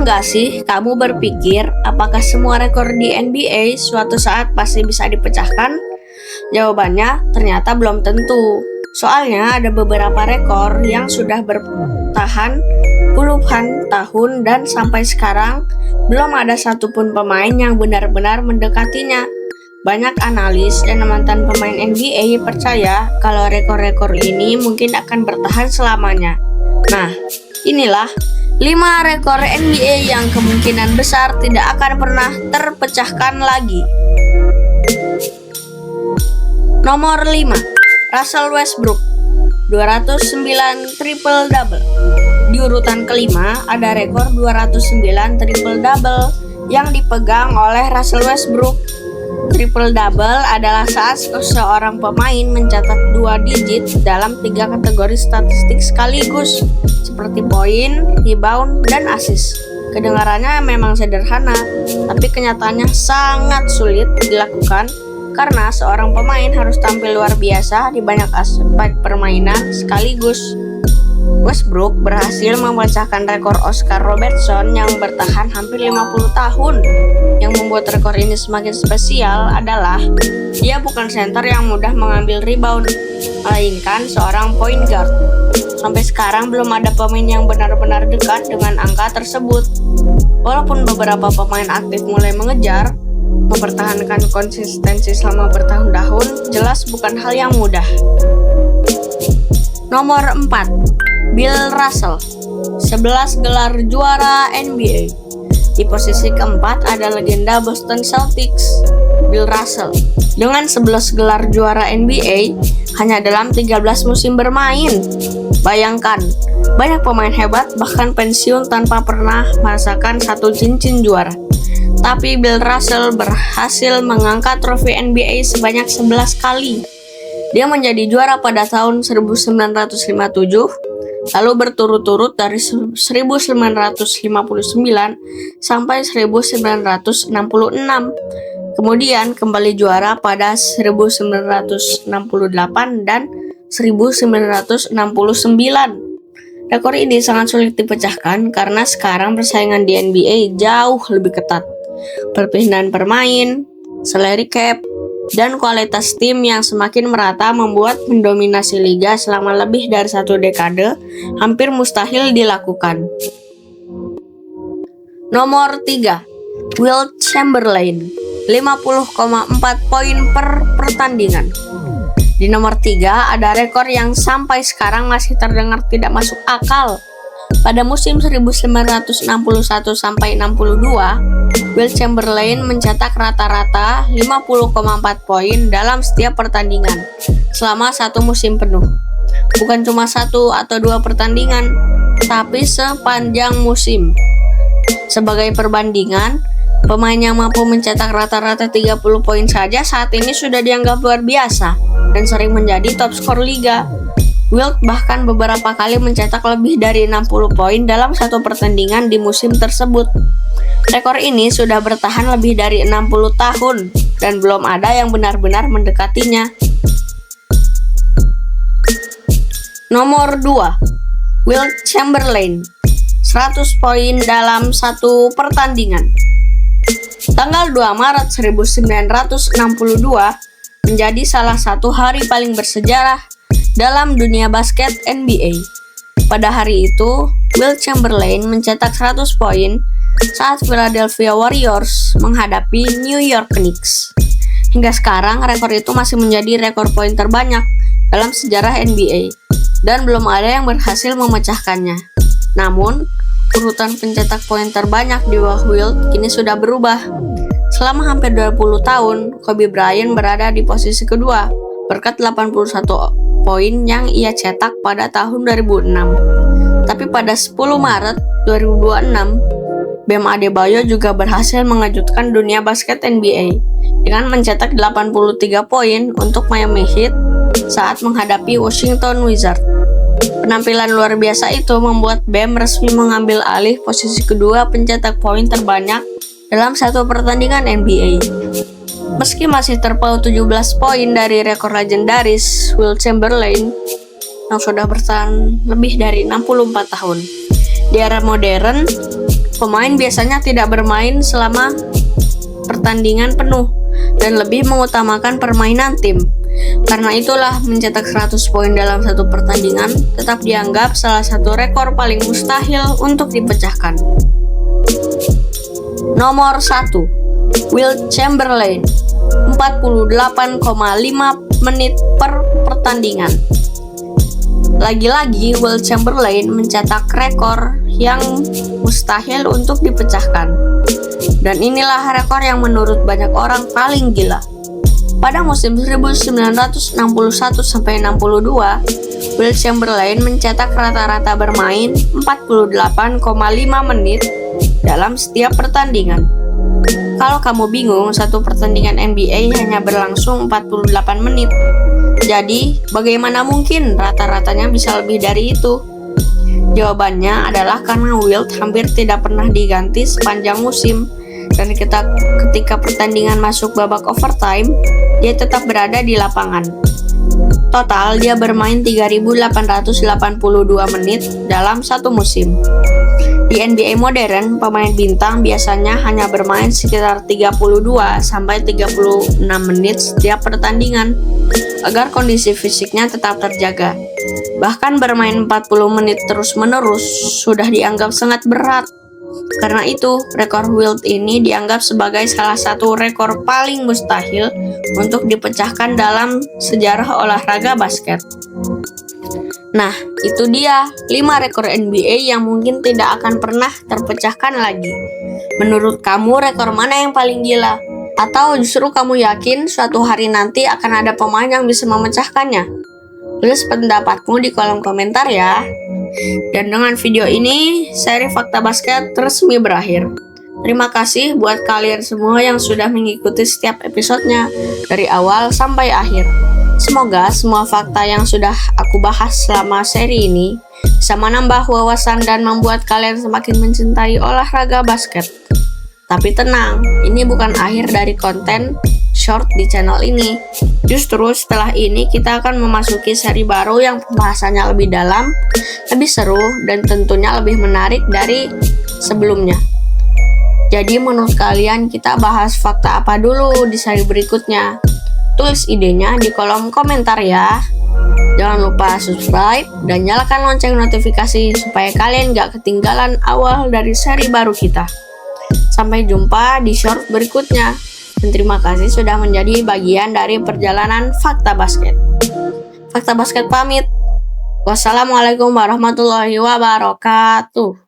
nggak sih kamu berpikir apakah semua rekor di NBA suatu saat pasti bisa dipecahkan? Jawabannya ternyata belum tentu. Soalnya ada beberapa rekor yang sudah bertahan puluhan tahun dan sampai sekarang belum ada satupun pemain yang benar-benar mendekatinya. Banyak analis dan mantan pemain NBA percaya kalau rekor-rekor ini mungkin akan bertahan selamanya. Nah, inilah 5 rekor NBA yang kemungkinan besar tidak akan pernah terpecahkan lagi. Nomor 5, Russell Westbrook, 209 triple-double. Di urutan kelima ada rekor 209 triple-double yang dipegang oleh Russell Westbrook. Triple-double adalah saat seorang pemain mencatat 2 digit dalam 3 kategori statistik sekaligus, seperti poin, rebound, dan assist. Kedengarannya memang sederhana, tapi kenyataannya sangat sulit dilakukan karena seorang pemain harus tampil luar biasa di banyak aspek permainan sekaligus. Westbrook berhasil memecahkan rekor Oscar Robertson yang bertahan hampir 50 tahun. Yang membuat rekor ini semakin spesial adalah dia bukan center yang mudah mengambil rebound, melainkan seorang point guard. Sampai sekarang belum ada pemain yang benar-benar dekat dengan angka tersebut. Walaupun beberapa pemain aktif mulai mengejar, mempertahankan konsistensi selama bertahun-tahun jelas bukan hal yang mudah. Nomor 4, Bill Russell, 11 gelar juara NBA. Di posisi keempat ada legenda Boston Celtics, Bill Russell, dengan 11 gelar juara NBA hanya dalam 13 musim bermain. Bayangkan, banyak pemain hebat bahkan pensiun tanpa pernah merasakan satu cincin juara. Tapi Bill Russell berhasil mengangkat trofi NBA sebanyak 11 kali. Dia menjadi juara pada tahun 1957, lalu berturut-turut dari 1959 sampai 1966. Kemudian kembali juara pada 1968 dan 1969. Rekor ini sangat sulit dipecahkan karena sekarang persaingan di NBA jauh lebih ketat. Perpindahan pemain, salary cap, dan kualitas tim yang semakin merata membuat mendominasi liga selama lebih dari 1 dekade hampir mustahil dilakukan. Nomor 3, Wilt Chamberlain, 50,4 poin per pertandingan. Di nomor 3 ada rekor yang sampai sekarang masih terdengar tidak masuk akal. Pada musim 1961 sampai 62, Wilt Chamberlain mencetak rata-rata 50,4 poin dalam setiap pertandingan selama 1 musim penuh. Bukan cuma 1 atau 2 pertandingan, tapi sepanjang musim. Sebagai perbandingan, pemain yang mampu mencetak rata-rata 30 poin saja saat ini sudah dianggap luar biasa dan sering menjadi top skor liga. Wilt bahkan beberapa kali mencetak lebih dari 60 poin dalam 1 pertandingan di musim tersebut. Rekor ini sudah bertahan lebih dari 60 tahun dan belum ada yang benar-benar mendekatinya. Nomor 2, Wilt Chamberlain, 100 poin dalam 1 pertandingan. Tanggal 2 Maret 1962 menjadi salah satu hari paling bersejarah dalam dunia basket NBA. Pada hari itu, Wilt Chamberlain mencetak 100 poin saat Philadelphia Warriors menghadapi New York Knicks. Hingga sekarang, rekor itu masih menjadi rekor poin terbanyak dalam sejarah NBA dan belum ada yang berhasil memecahkannya. Namun, urutan pencetak poin terbanyak di bawah Wilt kini sudah berubah. Selama hampir 20 tahun, Kobe Bryant berada di posisi kedua berkat 81 poin yang ia cetak pada tahun 2006. Tapi pada 10 Maret 2026, Bam Adebayo juga berhasil mengejutkan dunia basket NBA dengan mencetak 83 poin untuk Miami Heat saat menghadapi Washington Wizards. Penampilan luar biasa itu membuat Bam resmi mengambil alih posisi kedua pencetak poin terbanyak dalam 1 pertandingan NBA. Meski masih terpaut 17 poin dari rekor legendaris Wilt Chamberlain yang sudah bertahan lebih dari 64 tahun. Di era modern, Pemain biasanya tidak bermain selama pertandingan penuh dan lebih mengutamakan permainan tim. Karena itulah mencetak 100 poin dalam satu pertandingan tetap dianggap salah satu rekor paling mustahil untuk dipecahkan. Nomor 1, Wilt Chamberlain, 48,5 menit per pertandingan. Lagi-lagi Wilt Chamberlain mencetak rekor yang mustahil untuk dipecahkan. Dan inilah rekor yang menurut banyak orang paling gila. Pada musim 1961-62, Wilt Chamberlain mencetak rata-rata bermain 48,5 menit dalam setiap pertandingan. Kalau kamu bingung, satu pertandingan NBA hanya berlangsung 48 menit. Jadi, bagaimana mungkin rata-ratanya bisa lebih dari itu? Jawabannya adalah karena Wilt hampir tidak pernah diganti sepanjang musim. Dan ketika pertandingan masuk babak overtime, dia tetap berada di lapangan. Total, dia bermain 3.882 menit dalam satu musim. Di NBA modern, pemain bintang biasanya hanya bermain sekitar 32-36 menit setiap pertandingan agar kondisi fisiknya tetap terjaga. Bahkan bermain 40 menit terus-menerus sudah dianggap sangat berat. Karena itu, rekor Wilt ini dianggap sebagai salah satu rekor paling mustahil untuk dipecahkan dalam sejarah olahraga basket. Nah, itu dia 5 rekor NBA yang mungkin tidak akan pernah terpecahkan lagi. Menurut kamu, rekor mana yang paling gila? Atau justru kamu yakin suatu hari nanti akan ada pemain yang bisa memecahkannya? Tulis pendapatmu di kolom komentar ya. Dan dengan video ini, seri Fakta Basket resmi berakhir. Terima kasih buat kalian semua yang sudah mengikuti setiap episodenya dari awal sampai akhir. Semoga semua fakta yang sudah aku bahas selama seri ini bisa menambah wawasan dan membuat kalian semakin mencintai olahraga basket. Tapi tenang, ini bukan akhir dari konten short di channel ini. Justru setelah ini kita akan memasuki seri baru yang pembahasannya lebih dalam, lebih seru, dan tentunya lebih menarik dari sebelumnya. Jadi menurut kalian kita bahas fakta apa dulu di seri berikutnya? Tulis idenya di kolom komentar ya. Jangan lupa subscribe dan nyalakan lonceng notifikasi supaya kalian gak ketinggalan awal dari seri baru kita. Sampai jumpa di short berikutnya. Dan terima kasih sudah menjadi bagian dari perjalanan Fakta Basket. Fakta Basket pamit. Wassalamualaikum warahmatullahi wabarakatuh.